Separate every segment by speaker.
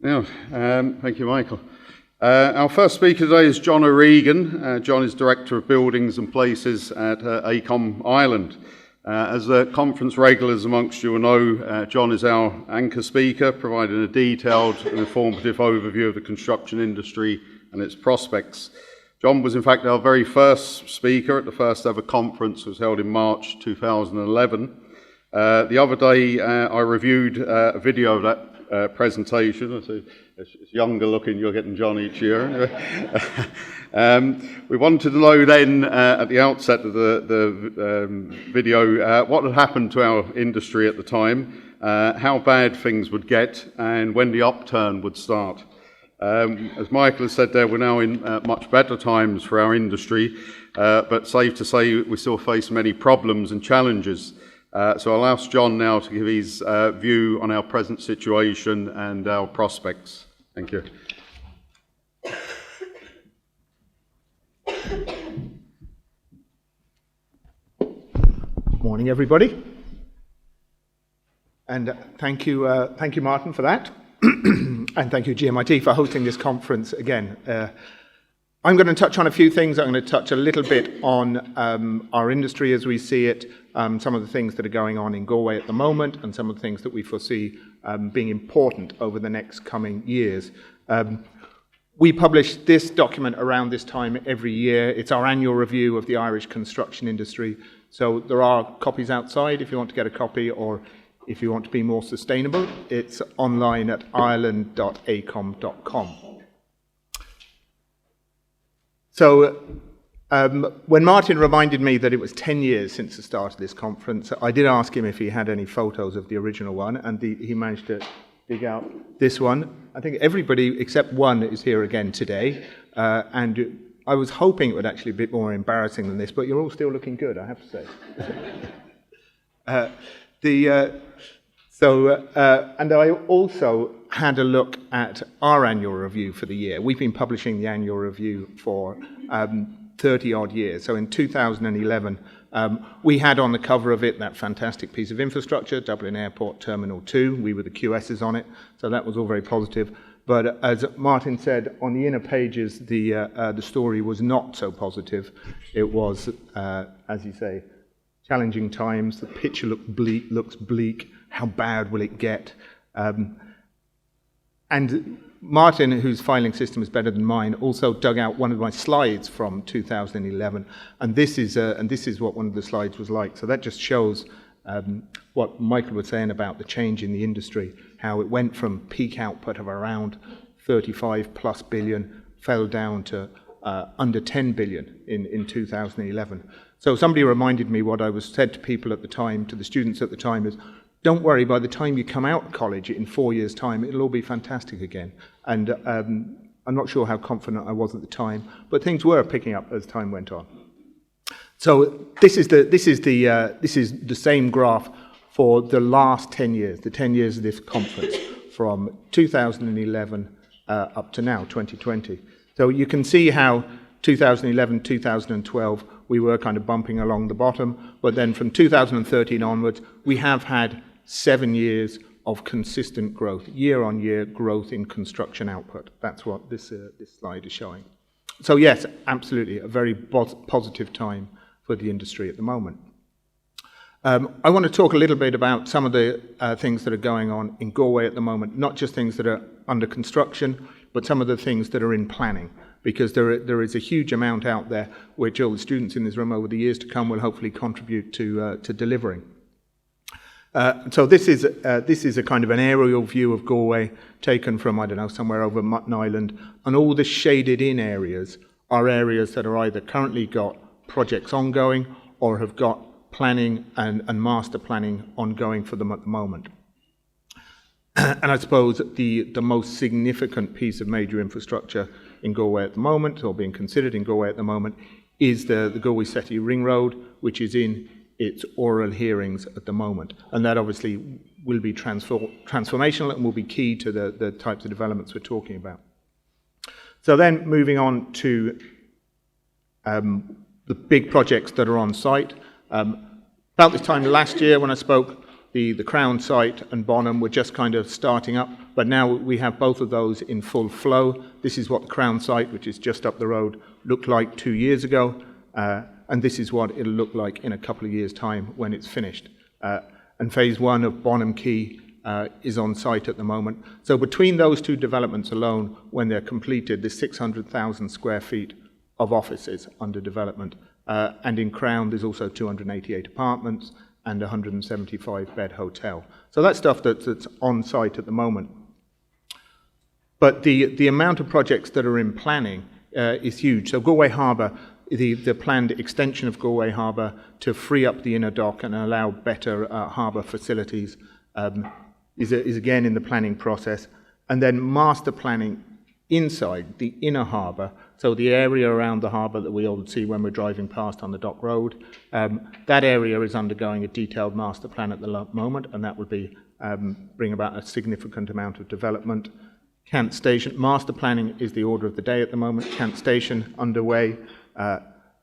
Speaker 1: Yeah, thank you, Michael. Our first speaker today is John O'Regan. John is Director of Buildings and Places at AECOM Ireland. As the conference regulars amongst you will know, John is our anchor speaker, providing a detailed and informative overview of the construction industry and its prospects. John was in fact our very first speaker at the first ever conference, was held in March 2011. The other day I reviewed a video of that presentation. It's younger looking, you're getting John each year. We wanted to know then at the outset of the video what had happened to our industry at the time, how bad things would get, and when the upturn would start. As Michael has said there, we're now in much better times for our industry, but safe to say we still face many problems and challenges. So I'll ask John now to give his view on our present situation and our prospects. Thank you.
Speaker 2: Morning, everybody. And thank you, Martin, for that. And thank you, GMIT, for hosting this conference again. I'm going to touch on a few things. I'm going to touch a little bit on our industry as we see it, some of the things that are going on in Galway at the moment, and some of the things that we foresee being important over the next coming years. We publish this document around this time every year. It's our annual review of the Irish construction industry. So there are copies outside if you want to get a copy, or if you want to be more sustainable, it's online at ireland.acom.com. So when Martin reminded me that it was 10 years since the start of this conference, I did ask him if he had any photos of the original one, and he managed to dig out this one. I think everybody except one is here again today, and I was hoping it would actually be a bit more embarrassing than this, but you're all still looking good, I have to say. And I also had a look at our annual review for the year. We've been publishing the annual review for 30-odd years. So in 2011, we had on the cover of it that fantastic piece of infrastructure, Dublin Airport Terminal 2. We were the QSs on it, so that was all very positive. But as Martin said, on the inner pages, the story was not so positive. It was, as you say, challenging times. The picture looks bleak. How bad will it get? And Martin, whose filing system is better than mine, also dug out one of my slides from 2011, and this is what one of the slides was like. So that just shows what Michael was saying about the change in the industry, how it went from peak output of around 35 plus billion, fell down to under 10 billion in 2011. So somebody reminded me what I was said to people at the time, to the students at the time, is don't worry, by the time you come out of college in 4 years' time, it'll all be fantastic again. And I'm not sure how confident I was at the time, but things were picking up as time went on. So this is the same graph for the last 10 years, the 10 years of this conference, from 2011 up to now, 2020. So you can see how 2011, 2012, we were kind of bumping along the bottom, but then from 2013 onwards, we have had 7 years of consistent growth, year-on-year growth in construction output. That's what this slide is showing. So yes, absolutely, a very positive time for the industry at the moment. I want to talk a little bit about some of the things that are going on in Galway at the moment, not just things that are under construction, but some of the things that are in planning, because there is a huge amount out there which all the students in this room over the years to come will hopefully contribute to delivering. So this is a kind of an aerial view of Galway taken from, I don't know, somewhere over Mutton Island, and all the shaded in areas are areas that are either currently got projects ongoing or have got planning and master planning ongoing for them at the moment. And I suppose the most significant piece of major infrastructure in Galway at the moment, or being considered in Galway at the moment, is the Galway City Ring Road, which is in its oral hearings at the moment. And that obviously will be transformational and will be key to the types of developments we're talking about. So then moving on to the big projects that are on site. About this time last year when I spoke, The Crown site and Bonham were just kind of starting up, but now we have both of those in full flow. This is what the Crown site, which is just up the road, looked like 2 years ago, and this is what it'll look like in a couple of years' time when it's finished. And phase 1 of Bonham Quay is on site at the moment. So between those two developments alone, when they're completed, there's 600,000 square feet of offices under development. And in Crown, there's also 288 apartments and a 175-bed hotel. So that's stuff that's on site at the moment. But the amount of projects that are in planning is huge. So Galway Harbour, the planned extension of Galway Harbour to free up the inner dock and allow better harbour facilities is again in the planning process. And then master planning inside the inner harbour, so the area around the harbour that we all see when we're driving past on the dock road, that area is undergoing a detailed master plan at the moment, and that would be bring about a significant amount of development. Kent Station, master planning is the order of the day at the moment. Kent Station underway.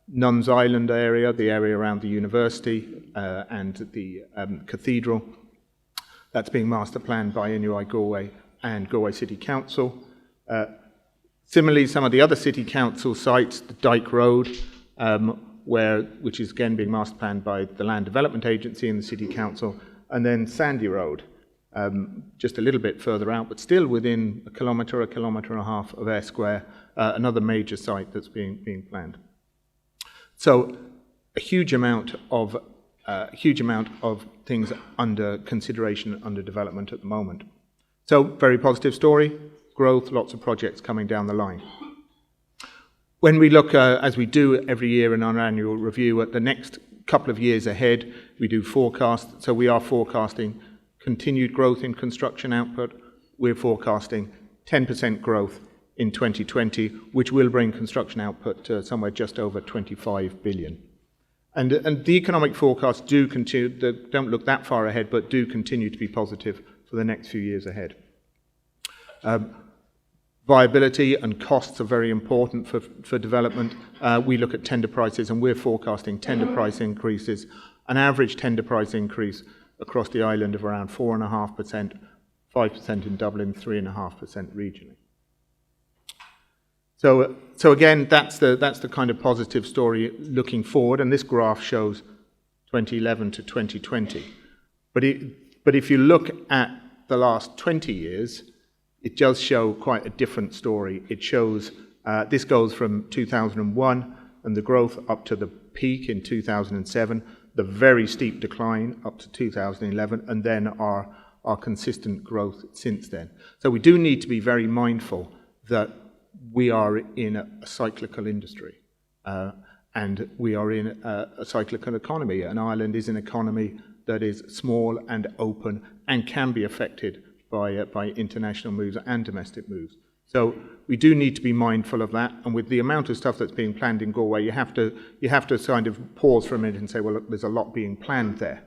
Speaker 2: Nuns Island area, the area around the university and the cathedral, that's being master planned by NUI Galway and Galway City Council. Similarly, some of the other city council sites, the Dyke Road, which is again being master planned by the Land Development Agency and the City Council, and then Sandy Road, just a little bit further out, but still within a kilometre and a half of Eyre Square, another major site that's being planned. So a huge amount of things under consideration, under development at the moment. So very positive story, growth, lots of projects coming down the line. When we look, as we do every year in our annual review, at the next couple of years ahead, we do forecasts. So we are forecasting continued growth in construction output. We're forecasting 10% growth in 2020, which will bring construction output to somewhere just over 25 billion. And the economic forecasts do continue, don't look that far ahead, but do continue to be positive for the next few years ahead. Viability and costs are very important for development. We look at tender prices, and we're forecasting tender price increases, an average tender price increase across the island of around 4.5%, 5% in Dublin, 3.5% regionally. So again, that's the kind of positive story looking forward, and this graph shows 2011 to 2020. But if you look at the last 20 years, it does show quite a different story. It shows, this goes from 2001 and the growth up to the peak in 2007, the very steep decline up to 2011, and then our consistent growth since then. So we do need to be very mindful that we are in a cyclical industry, and we are in a cyclical economy, and Ireland is an economy that is small and open and can be affected by international moves and domestic moves. So we do need to be mindful of that, and with the amount of stuff that's being planned in Galway, you have to kind of pause for a minute and say, well, look, there's a lot being planned there.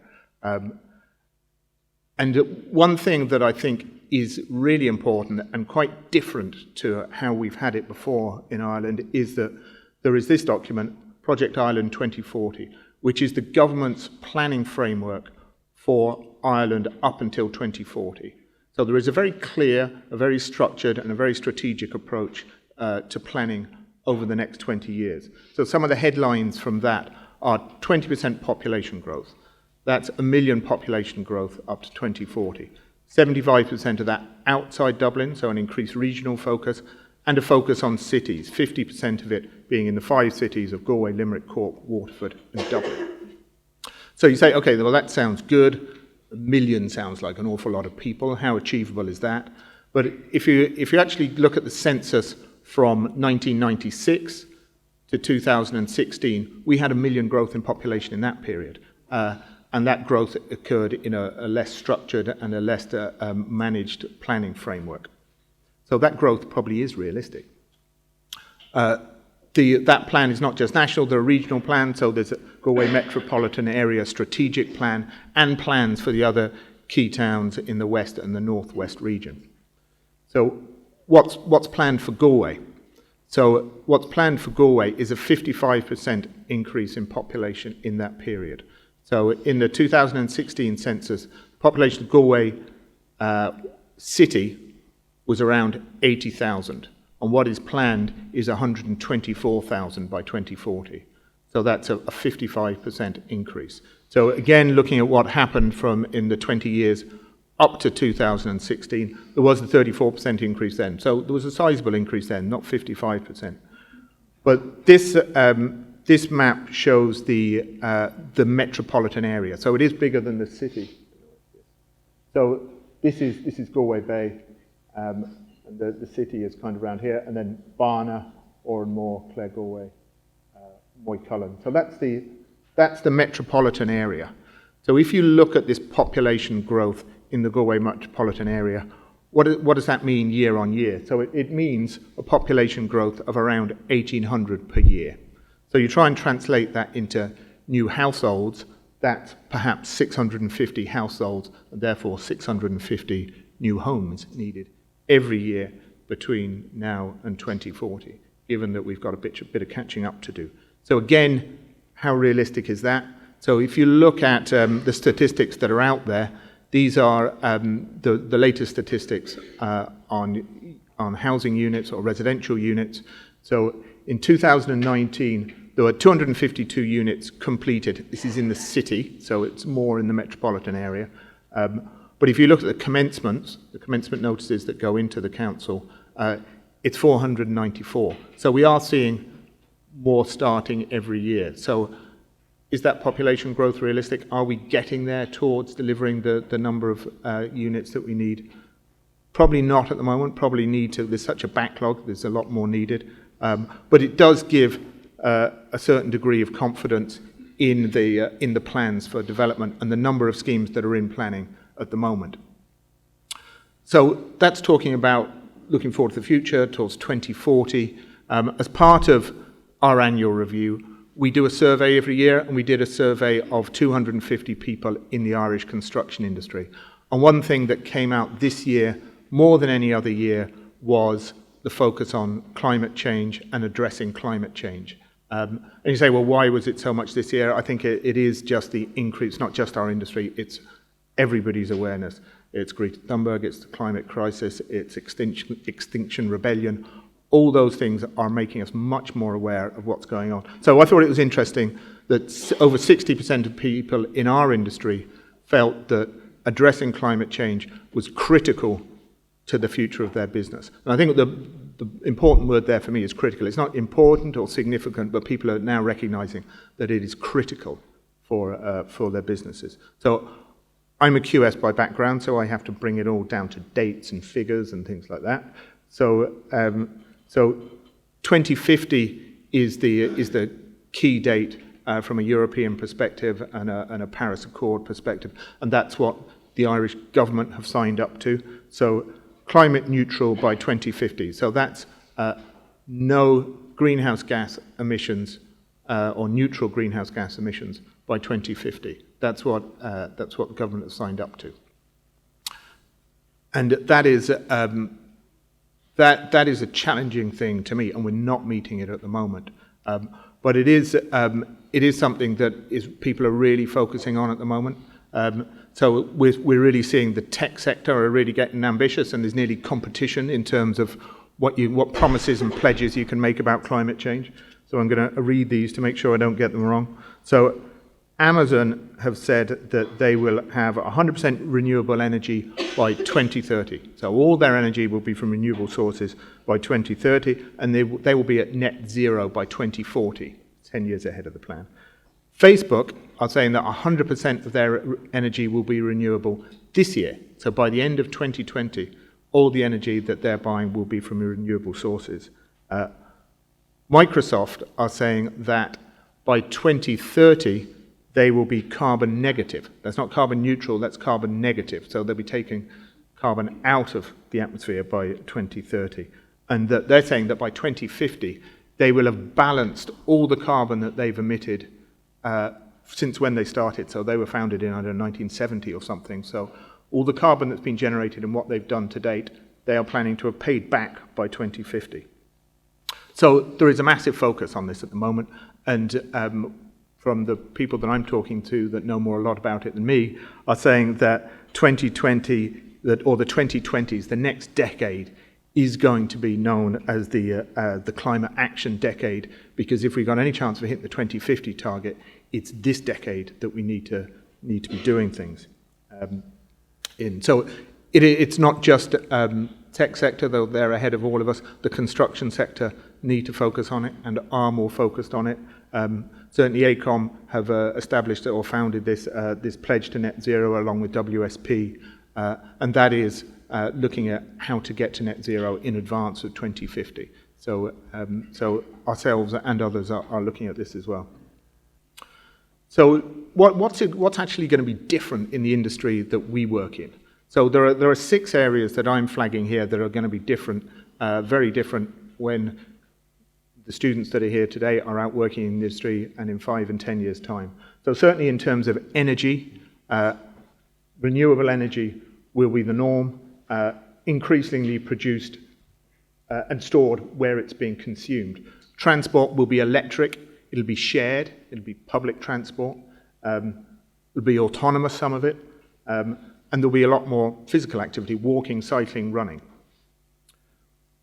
Speaker 2: And one thing that I think is really important and quite different to how we've had it before in Ireland is that there is this document, Project Ireland 2040, which is the government's planning framework for Ireland up until 2040. So there is a very clear, a very structured and a very strategic approach to planning over the next 20 years. So some of the headlines from that are 20% population growth. That's 1 million population growth up to 2040. 75% of that outside Dublin, so an increased regional focus, and a focus on cities, 50% of it being in the 5 cities of Galway, Limerick, Cork, Waterford, and Dublin. So you say, okay, well, that sounds good. 1 million sounds like an awful lot of people. How achievable is that? But if you actually look at the census from 1996 to 2016, we had 1 million growth in population in that period. And that growth occurred in a less structured and a less managed planning framework. So that growth probably is realistic. That plan is not just national, there are regional plans, so there's a Galway Metropolitan Area Strategic Plan and plans for the other key towns in the west and the northwest region. So what's planned for Galway? So what's planned for Galway is a 55% increase in population in that period. So in the 2016 census, population of Galway city was around 80,000, and what is planned is 124,000 by 2040. So that's a 55% increase. So again, looking at what happened from in the 20 years up to 2016, there was a 34% increase then. So there was a sizable increase then, not 55%. But this map shows the metropolitan area. So it is bigger than the city. So this is Galway Bay, and the city is kind of around here, and then Barna, Oranmore, Clare Galway, Moycullen. So that's the metropolitan area. So if you look at this population growth in the Galway metropolitan area, what does that mean year on year? So it means a population growth of around 1,800 per year. So you try and translate that into new households, that's perhaps 650 households, and therefore 650 new homes needed every year between now and 2040, given that we've got a bit of catching up to do. So again, how realistic is that? So if you look at the statistics that are out there, these are the latest statistics on housing units or residential units. So in 2019, there were 252 units completed. This is in the city, so it's more in the metropolitan area. But if you look at the commencement notices that go into the council, it's 494. So we are seeing more starting every year. So is that population growth realistic? Are we getting there towards delivering the number of units that we need? Probably not at the moment. Probably need to. There's such a backlog. There's a lot more needed. But it does give a certain degree of confidence in the plans for development and the number of schemes that are in planning at the moment. So that's talking about looking forward to the future, towards 2040. As part of our annual review, we do a survey every year, and we did a survey of 250 people in the Irish construction industry. And one thing that came out this year, more than any other year, was the focus on climate change and addressing climate change. And you say, well, why was it so much this year? I think it is just the increase, not just our industry, it's everybody's awareness. It's Greta Thunberg, it's the climate crisis, it's Extinction Rebellion. All those things are making us much more aware of what's going on. So I thought it was interesting that over 60% of people in our industry felt that addressing climate change was critical to the future of their business. And I think the important word there for me is critical. It's not important or significant, but people are now recognizing that it is critical for their businesses. So I'm a QS by background, so I have to bring it all down to dates and figures and things like that. So 2050 is the key date from a European perspective and a Paris Accord perspective, and that's what the Irish government have signed up to. So climate neutral by 2050. So that's no greenhouse gas emissions or neutral greenhouse gas emissions by 2050. That's what the government has signed up to, and that is a challenging thing to meet, and we're not meeting it at the moment. But it is something that people are really focusing on at the moment. So we're really seeing the tech sector are really getting ambitious, and there's nearly competition in terms of what promises and pledges you can make about climate change. So I'm going to read these to make sure I don't get them wrong. So Amazon have said that they will have 100% renewable energy by 2030. So all their energy will be from renewable sources by 2030, and they will be at net zero by 2040, 10 years ahead of the plan. Facebook are saying that 100% of their energy will be renewable this year. So by the end of 2020, all the energy that they're buying will be from renewable sources. Microsoft are saying that by 2030, they will be carbon negative. That's not carbon neutral, that's carbon negative. So they'll be taking carbon out of the atmosphere by 2030. And that they're saying that by 2050, they will have balanced all the carbon that they've emitted since when they started. So they were founded in, 1970 or something. So all the carbon that's been generated and what they've done to date, they are planning to have paid back by 2050. So there is a massive focus on this at the moment. And from the people that I'm talking to that know a lot about it than me, are saying that 2020, or the 2020s, the next decade, is going to be known as the climate action decade, because if we've got any chance of hitting the 2050 target, it's this decade that we need to be doing things. So it's not just tech sector, though they're ahead of all of us. The construction sector need to focus on it and are more focused on it. Certainly AECOM have established or founded this pledge to net zero along with WSP, and that is looking at how to get to net zero in advance of 2050. So ourselves and others are looking at this as well. So what's actually going to be different in the industry that we work in? So there are 6 areas that I'm flagging here that are going to be different, very different, when the students that are here today are out working in the industry and in 5 and 10 years' time. So certainly in terms of energy, renewable energy will be the norm, increasingly produced and stored where it's being consumed. Transport will be electric, it'll be shared, it'll be public transport, it'll be autonomous, some of it, and there'll be a lot more physical activity, walking, cycling, running.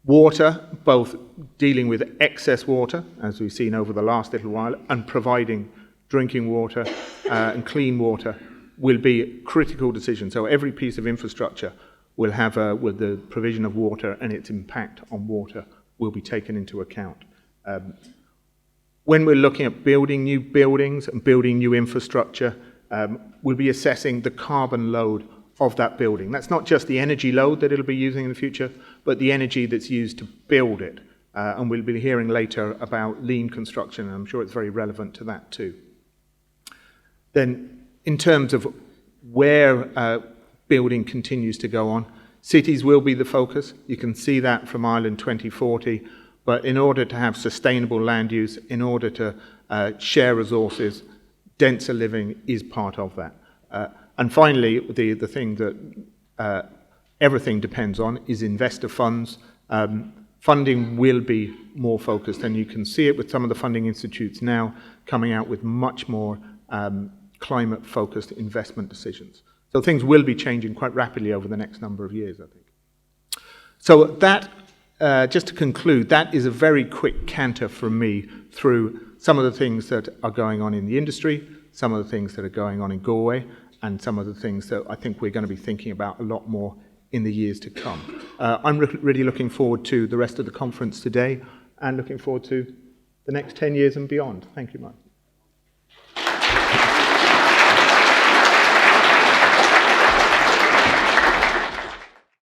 Speaker 2: Water, both dealing with excess water, as we've seen over the last little while, and providing drinking water and clean water will be a critical decision. So every piece of infrastructure will have with the provision of water and its impact on water will be taken into account. When we're looking at building new buildings and building new infrastructure, we'll be assessing the carbon load of that building. That's not just the energy load that it'll be using in the future, but the energy that's used to build it. And we'll be hearing later about lean construction, and I'm sure it's very relevant to that too. Then, in terms of where building continues to go on, cities will be the focus. You can see that from Ireland 2040, but in order to have sustainable land use, in order to share resources, denser living is part of that. And finally, the thing that everything depends on is investor funds. Funding will be more focused, and you can see it with some of the funding institutes now coming out with much more climate-focused investment decisions. So things will be changing quite rapidly over the next number of years, I think. So that, just to conclude, that is a very quick canter from me through some of the things that are going on in the industry, some of the things that are going on in Galway, and some of the things that I think we're going to be thinking about a lot more in the years to come. I'm really looking forward to the rest of the conference today and looking forward to the next 10 years and beyond. Thank you, Mike.